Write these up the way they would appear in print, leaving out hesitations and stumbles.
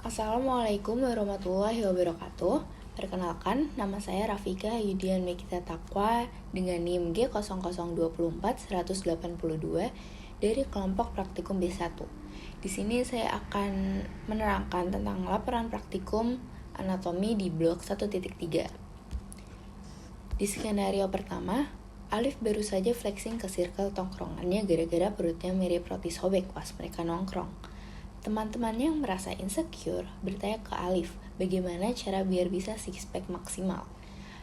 Assalamualaikum warahmatullahi wabarakatuh. Perkenalkan, nama saya Rafika Yudian Mekita Taqwa dengan NIM G0024182 dari kelompok praktikum B1. Di sini saya akan menerangkan tentang laporan praktikum anatomi di blok 1.3. Di skenario pertama, Alif baru saja flexing ke circle tongkrongannya gara-gara perutnya mirip roti sobek pas mereka nongkrong. Teman-temannya yang merasa insecure bertanya ke Alif bagaimana cara biar bisa six pack maksimal.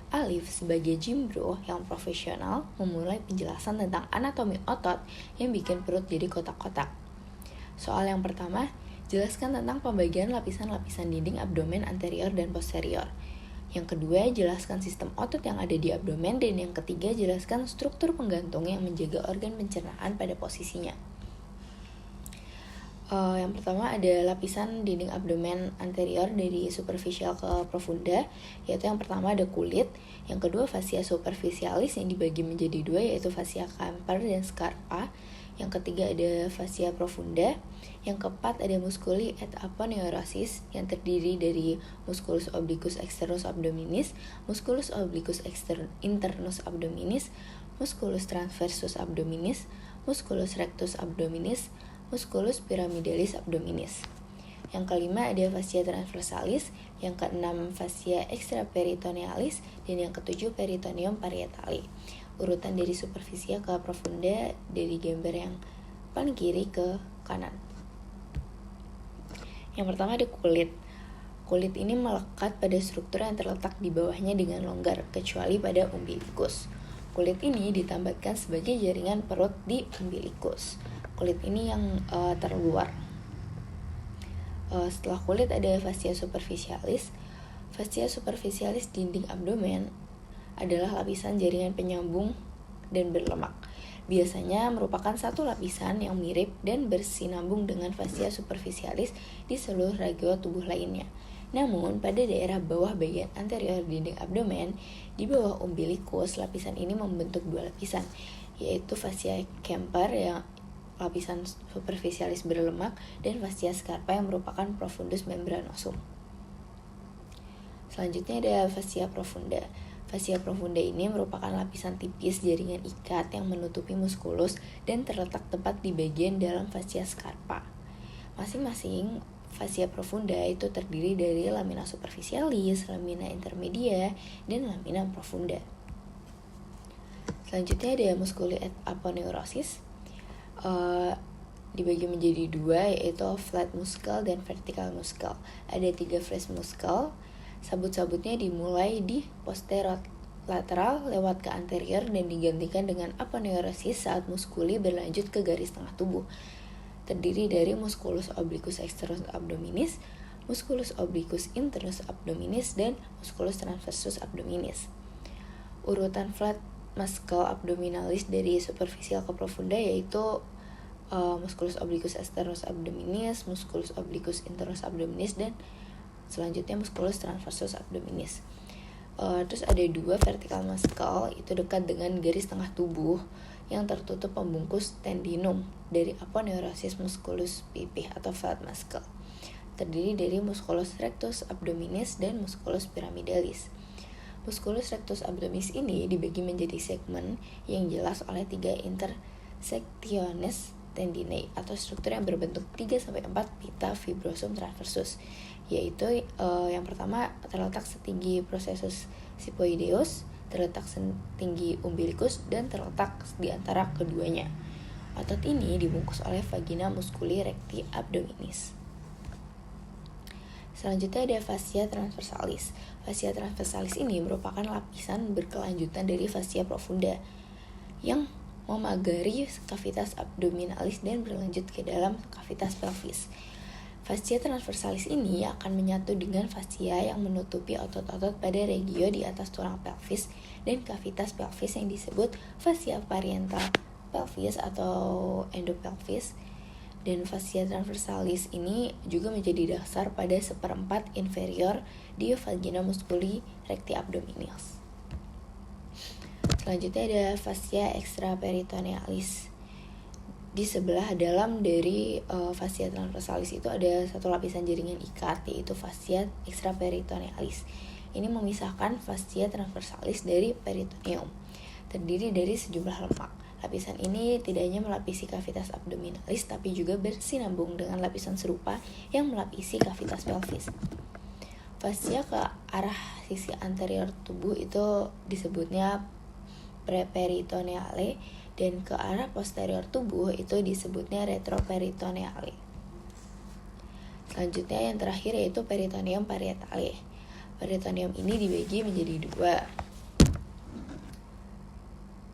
Alif sebagai gym bro yang profesional memulai penjelasan tentang anatomi otot yang bikin perut jadi kotak-kotak. Soal yang pertama, jelaskan tentang pembagian lapisan-lapisan dinding abdomen anterior dan posterior. Yang kedua, jelaskan sistem otot yang ada di abdomen, dan yang ketiga, jelaskan struktur penggantung yang menjaga organ pencernaan pada posisinya. Yang pertama ada lapisan dinding abdomen anterior dari superficial ke profunda, yaitu yang pertama ada kulit, yang kedua fascia superficialis yang dibagi menjadi dua, yaitu fascia Camper dan Scarpa, yang ketiga ada fascia profunda, yang keempat ada musculi et aponeurosis yang terdiri dari musculus obliquus externus abdominis, musculus obliquus internus abdominis, musculus transversus abdominis, musculus rectus abdominis, musculus pyramidalis abdominis. Yang kelima ada fascia transversalis, yang keenam fascia extraperitonealis, dan yang ketujuh peritoneum parietali. Urutan dari superfisia ke profunda dari gambar yang paling kiri ke kanan. Yang pertama ada kulit. Kulit ini melekat pada struktur yang terletak di bawahnya dengan longgar, kecuali pada umbilikus. Kulit ini ditambatkan sebagai jaringan perut di umbilikus. Kulit ini yang terluar. Setelah kulit ada fascia superficialis. Fascia superficialis dinding abdomen adalah lapisan jaringan penyambung dan berlemak. Biasanya merupakan satu lapisan yang mirip dan bersinambung dengan fascia superficialis di seluruh ragua tubuh lainnya. Namun, pada daerah bawah bagian anterior dinding abdomen, di bawah umbilikus, lapisan ini membentuk dua lapisan, yaitu fascia Camper yang lapisan superficialis berlemak, dan fascia Scarpa yang merupakan profundus membranosum. Selanjutnya ada fascia profunda. Fascia profunda ini merupakan lapisan tipis jaringan ikat yang menutupi muskulus dan terletak tepat di bagian dalam fascia Scarpa. Masing-masing fascia profunda itu terdiri dari lamina superficialis, lamina intermedia, dan lamina profunda. Selanjutnya ada musculi et aponeurosis. Dibagi menjadi dua, yaitu flat muscle dan vertical muscle. Ada 3 flat muscle. Sabut-sabutnya dimulai di posterolateral lewat ke anterior dan digantikan dengan aponeurosis saat muskuli berlanjut ke garis tengah tubuh. Terdiri dari musculus obliquus externus abdominis, musculus obliquus internus abdominis, dan musculus transversus abdominis. Urutan flat muscle abdominalis dari superficial ke profunda yaitu musculus obliquus externus abdominis, musculus obliquus internus abdominis, dan selanjutnya musculus transversus abdominis. Terus ada 2 vertical muscle, itu dekat dengan garis tengah tubuh yang tertutup pembungkus tendinum dari aponeurosis musculus pipih atau flat muscle. Terdiri dari musculus rectus abdominis dan musculus pyramidalis. Musculus rectus abdominis ini dibagi menjadi segmen yang jelas oleh 3 intersectiones tendinae atau struktur yang berbentuk 3-4 pita fibrosum transversus, yaitu yang pertama terletak setinggi processus sipoideus, terletak setinggi umbilikus, dan terletak di antara keduanya. Otot ini dibungkus oleh vagina musculi recti abdominis. Selanjutnya ada fascia transversalis. Fascia transversalis ini merupakan lapisan berkelanjutan dari fascia profunda yang memagari kavitas abdominalis dan berlanjut ke dalam kavitas pelvis. Fascia transversalis ini akan menyatu dengan fascia yang menutupi otot-otot pada regio di atas tulang pelvis dan kavitas pelvis yang disebut fascia pariental pelvis atau endopelvis. Dan fascia transversalis ini juga menjadi dasar pada seperempat inferior di vagina musculi recti abdominis. Selanjutnya ada fascia extraperitonealis. di sebelah dalam dari fascia transversalis itu ada satu lapisan jaringan ikat, yaitu fascia extraperitonealis. Ini memisahkan fascia transversalis dari peritoneum, terdiri dari sejumlah lemak. Lapisan ini tidak hanya melapisi kavitas abdominalis, tapi juga bersinambung dengan lapisan serupa yang melapisi kavitas pelvis. Fascia ke arah sisi anterior tubuh itu disebutnya preperitoneale, dan ke arah posterior tubuh itu disebutnya retroperitoneale. Selanjutnya yang terakhir yaitu peritoneum parietale. Peritoneum ini dibagi menjadi dua,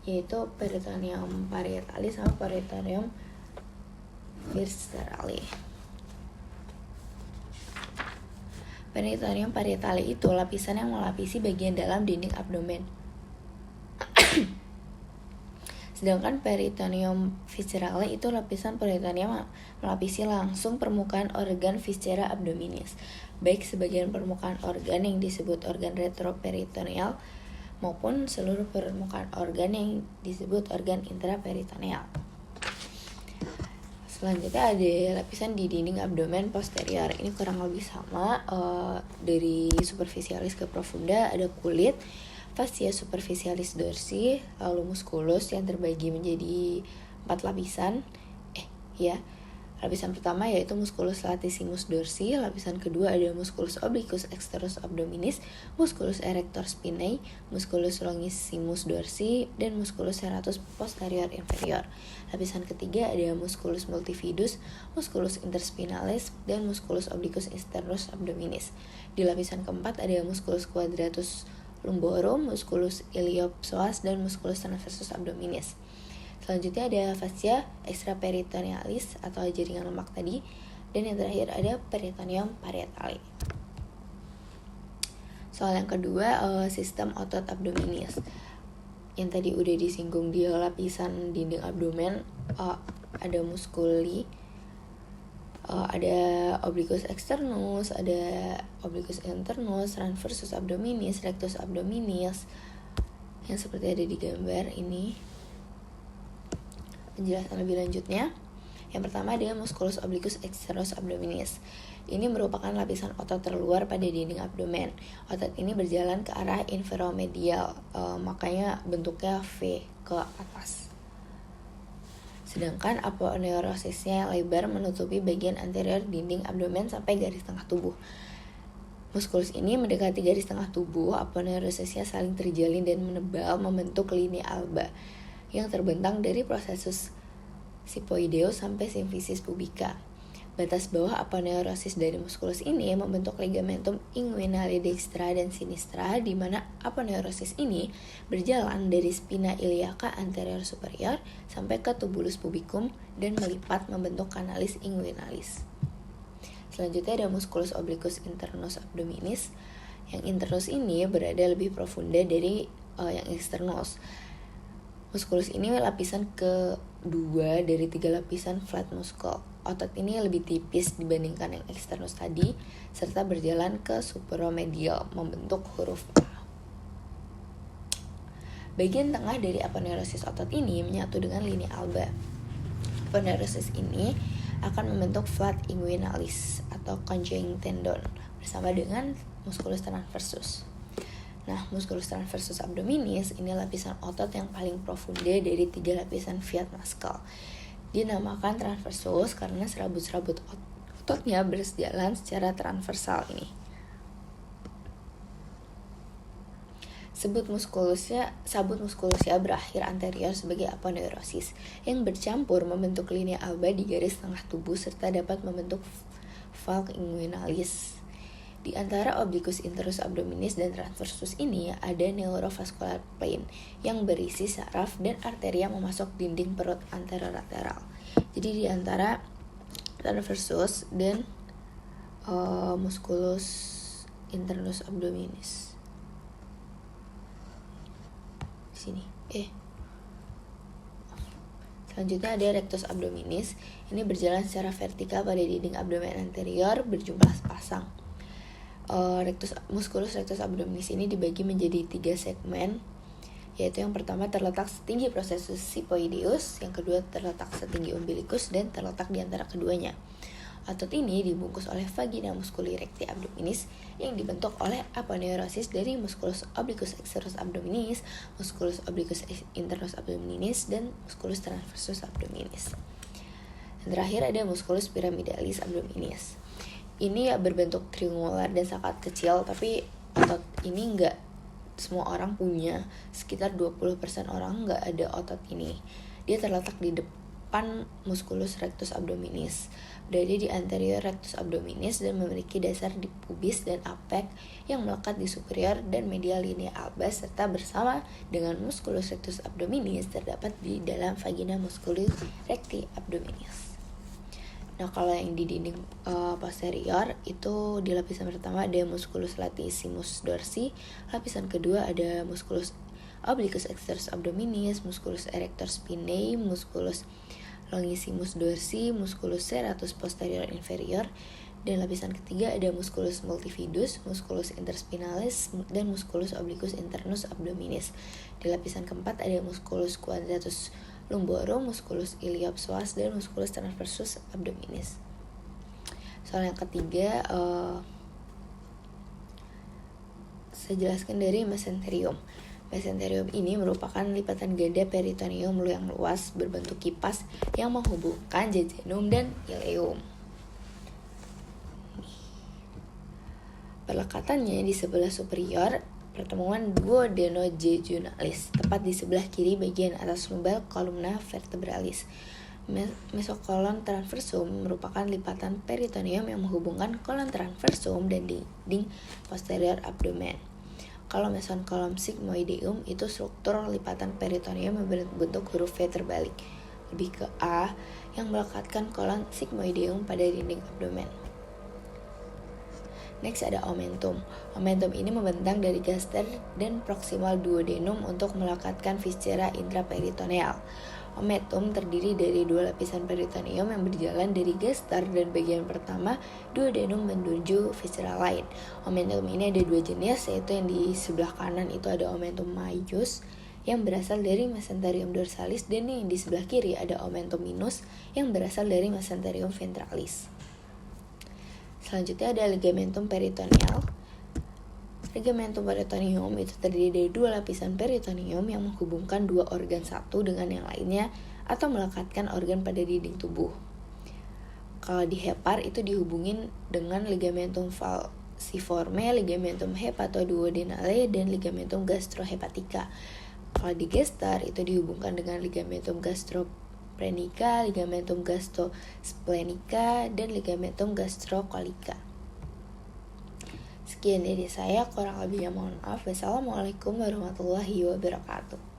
yaitu peritoneum parietale sama peritoneum viscerale. Peritoneum parietale itu lapisan yang melapisi bagian dalam dinding abdomen. Sedangkan peritoneum viscerale itu lapisan peritoneum melapisi langsung permukaan organ viscera abdominis, baik sebagian permukaan organ yang disebut organ retroperitoneal maupun seluruh permukaan organ yang disebut organ intraperitoneal. Selanjutnya ada lapisan di dinding abdomen posterior. Ini kurang lebih sama dari superficialis ke profunda. Ada kulit, fascia superficialis dorsi, lalu musculus yang terbagi menjadi 4 lapisan. Lapisan pertama yaitu musculus latissimus dorsi, lapisan kedua ada musculus obliquus externus abdominis, musculus erector spinae, musculus longissimus dorsi, dan musculus serratus posterior inferior. Lapisan ketiga ada musculus multifidus, musculus interspinalis, dan musculus obliquus internus abdominis. Di lapisan keempat ada musculus quadratus lumborum, musculus iliopsoas, dan musculus transversus abdominis. Selanjutnya ada fascia extraperitonealis atau jaringan lemak tadi, dan yang terakhir ada peritoneum parietale. Soal yang kedua, sistem otot abdominis. Yang tadi udah disinggung di lapisan dinding abdomen, ada musculi, ada obliquus externus, ada obliquus internus, transversus abdominis, rectus abdominis, yang seperti ada di gambar ini. Penjelasan lebih lanjutnya, yang pertama ada musculus obliquus externus abdominis. Ini merupakan lapisan otot terluar pada dinding abdomen. Otot ini berjalan ke arah inferomedial, makanya bentuknya V ke atas. Sedangkan aponeurosisnya lebar menutupi bagian anterior dinding abdomen sampai garis tengah tubuh. Muskulus ini mendekati garis tengah tubuh, aponeurosisnya saling terjalin dan menebal membentuk linea alba yang terbentang dari prosesus sipoideus sampai simfisis pubica. Batas bawah aponeurosis dari muskulus ini membentuk ligamentum inguinale dextra dan sinistra, di mana aponeurosis ini berjalan dari spina iliaca anterior superior sampai ke tubulus pubicum dan melipat membentuk canalis inguinalis. Selanjutnya ada musculus obliquus internus abdominis. Yang internus ini berada lebih profunda dari yang externus. Musculus ini lapisan kedua dari 3 lapisan flat muscle. Otot ini lebih tipis dibandingkan yang externus tadi, serta berjalan ke supromedial membentuk huruf A. Bagian tengah dari aponeurosis otot ini menyatu dengan linea alba. Aponeurosis ini akan membentuk flat inguinalis atau conjoint tendon bersama dengan musculus transversus. Nah, musculus transversus abdominis ini lapisan otot yang paling profunda dari 3 lapisan fiat muscle. Dinamakan transversus karena serabut-serabut ototnya berjalan secara transversal ini. Sabut muskulusnya berakhir anterior sebagai aponeurosis yang bercampur membentuk linea alba di garis tengah tubuh serta dapat membentuk valve inguinalis. Di antara obliquus internus abdominis dan transversus ini ada neurovascular plane yang berisi saraf dan arteria memasuk dinding perut anterolateral. Jadi di antara transversus dan musculus internus abdominis. Di sini. Selanjutnya ada rectus abdominis. Ini berjalan secara vertikal pada dinding abdomen anterior berjumlah sepasang. Musculus rectus abdominis ini dibagi menjadi 3 segmen. yaitu yang pertama terletak setinggi processus sifoideus, yang kedua terletak setinggi umbilicus, dan terletak di antara keduanya. Otot ini dibungkus oleh vagina musculi recti abdominis yang dibentuk oleh aponeurosis dari musculus obliquus externus abdominis, musculus obliquus internus abdominis, dan musculus transversus abdominis. Dan terakhir ada musculus pyramidalis abdominis. Ini berbentuk triangular dan sangat kecil, tapi otot ini enggak semua orang punya. Sekitar 20% orang enggak ada otot ini. Dia terletak di depan musculus rectus abdominis, berada di anterior rectus abdominis, dan memiliki dasar di pubis dan apek yang melekat di superior dan medial linea alba, serta bersama dengan musculus rectus abdominis terdapat di dalam vagina musculus recti abdominis. Nah, kalau yang di dinding posterior itu di lapisan pertama ada musculus latissimus dorsi, lapisan kedua ada musculus obliquus externus abdominis, musculus erector spinae, musculus longissimus dorsi, musculus serratus posterior inferior, dan lapisan ketiga ada musculus multifidus, musculus interspinalis, dan musculus obliquus internus abdominis. Di lapisan keempat ada musculus quadratus lumborum, musculus iliopsoas, dan musculus transversus abdominis. Soal yang ketiga, saya jelaskan dari mesenterium. Mesenterium ini merupakan lipatan ganda peritoneum yang luas berbentuk kipas yang menghubungkan jejunum dan ileum. Perlekatannya di sebelah superior pertemuan duodenojejunalis, tepat di sebelah kiri bagian atas lumbar columna vertebralis. Mesokolon transversum merupakan lipatan peritoneum yang menghubungkan kolon transversum dan dinding posterior abdomen. Kalau mesokolon sigmoideum itu struktur lipatan peritoneum yang berbentuk huruf V terbalik, lebih ke A, yang melekatkan kolon sigmoideum pada dinding abdomen. Next ada omentum. Omentum ini membentang dari gaster dan proximal duodenum untuk melekatkan viscera intraperitoneal. Omentum terdiri dari dua lapisan peritoneum yang berjalan dari gaster dan bagian pertama duodenum menuju viscera lain. Omentum ini ada dua jenis, yaitu yang di sebelah kanan itu ada omentum majus yang berasal dari mesenterium dorsalis, dan yang di sebelah kiri ada omentum minus yang berasal dari mesenterium ventralis. Selanjutnya ada ligamentum peritoneal. Ligamentum peritoneum itu terdiri dari dua lapisan peritoneum yang menghubungkan dua organ satu dengan yang lainnya atau melekatkan organ pada dinding tubuh. Kalau di hepar itu dihubungin dengan ligamentum falciforme, ligamentum hepatoduodenale, dan ligamentum gastrohepatica. Kalau di gestar itu dihubungkan dengan ligamentum gastroprenica, ligamentum gastrosplenic, dan ligamentum gastrocolica. Sekian dari saya, kurang lebihnya mohon maaf. Wassalamualaikum warahmatullahi wabarakatuh.